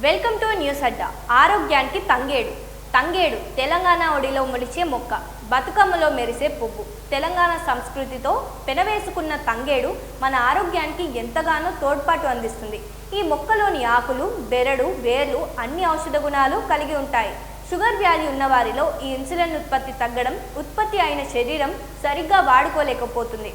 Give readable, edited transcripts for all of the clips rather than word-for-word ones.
Welcome to news అడ్డా. ఆరోగ్యానికి తంగేడు తెలంగాణ ఒడిలో మొలిచే మొక్క, బతుకమ్మలో మెరిసే పువ్వు. తెలంగాణ సంస్కృతితో పెనవేసుకున్న తంగేడు మన ఆరోగ్యానికి ఎంతగానో తోడ్పాటు అందిస్తుంది. ఈ మొక్కలోని ఆకులు, బెరడు, వేర్లు అన్ని ఔషధ గుణాలు కలిగి ఉంటాయి. షుగర్ వ్యాధి ఉన్న వారిలో ఈ ఇన్సులిన్ ఉత్పత్తి తగ్గడం, ఉత్పత్తి అయిన శరీరం సరిగ్గా వాడుకోలేకపోతుంది.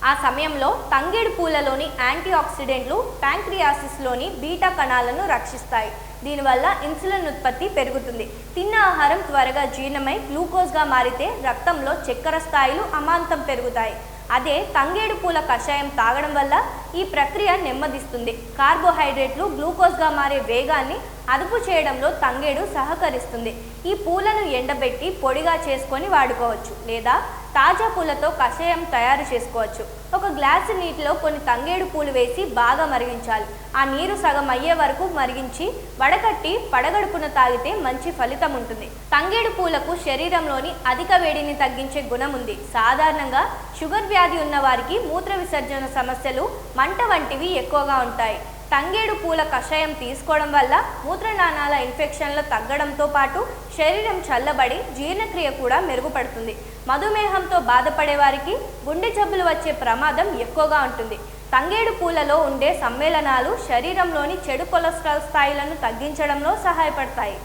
ఆ సమయంలో తంగేడు పూలలోని యాంటీ ఆక్సిడెంట్లు ప్యాంక్రియాసిస్లోని బీటా కణాలను రక్షిస్తాయి. దీనివల్ల ఇన్సులిన్ ఉత్పత్తి పెరుగుతుంది. తిన్న ఆహారం త్వరగా జీర్ణమై గ్లూకోజ్గా మారితే రక్తంలో చక్కెర స్థాయిలు అమాంతం పెరుగుతాయి. అదే తంగేడు పూల కషాయం తాగడం వల్ల ఈ ప్రక్రియ నెమ్మదిస్తుంది. కార్బోహైడ్రేట్లు గ్లూకోజ్గా మారే వేగాన్ని అదుపు చేయడంలో తంగేడు సహకరిస్తుంది. ఈ పూలను ఎండబెట్టి పొడిగా చేసుకొని వాడుకోవచ్చు, లేదా తాజా పూలతో కషాయం తయారు చేసుకోవచ్చు. ఒక గ్లాసు నీటిలో కొన్ని తంగేడు పూలు వేసి బాగా మరిగించాలి. ఆ నీరు సగం అయ్యే వరకు మరిగించి వడకట్టి పడగడుపున తాగితే మంచి ఫలితం ఉంటుంది. తంగేడు పూలకు శరీరంలోని అధిక వేడిని తగ్గించే గుణం ఉంది. సాధారణంగా షుగర్ వ్యాధి ఉన్న వారికి మూత్ర విసర్జన సమస్యలు, మంట వంటివి ఎక్కువగా ఉంటాయి. తంగేడు పూల కషాయం తీసుకోవడం వల్ల మూత్రనాళాల ఇన్ఫెక్షన్లు తగ్గడంతో పాటు శరీరం చల్లబడి జీర్ణక్రియ కూడా మెరుగుపడుతుంది. మధుమేహంతో బాధపడే వారికి గుండె జబ్బులు వచ్చే ప్రమాదం ఎక్కువగా ఉంటుంది. తంగేడు పూలలో ఉండే సమ్మేళనాలు శరీరంలోని చెడు కొలెస్ట్రాల్ స్థాయిలను తగ్గించడంలో సహాయపడతాయి.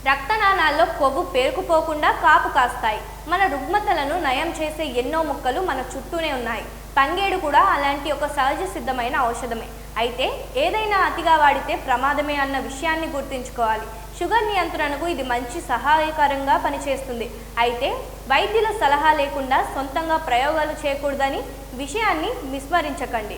రక్తనాళాల్లో కొవ్వు పేరుకుపోకుండా కాపు కాస్తాయి. మన రుగ్మతలను నయం చేసే ఎన్నో మొక్కలు మన చుట్టూనే ఉన్నాయి. తంగేడు కూడా అలాంటి ఒక సహజ సిద్ధమైన ఔషధమే. అయితే ఏదైనా అతిగా వాడితే ప్రమాదమే అన్న విషయాన్ని గుర్తుంచుకోవాలి. షుగర్ నియంత్రణకు ఇది మంచి సహాయకరంగా పనిచేస్తుంది. అయితే వైద్యుల సలహా లేకుండా సొంతంగా ప్రయోగాలు చేయకూడదని విషయాన్ని విస్మరించకండి.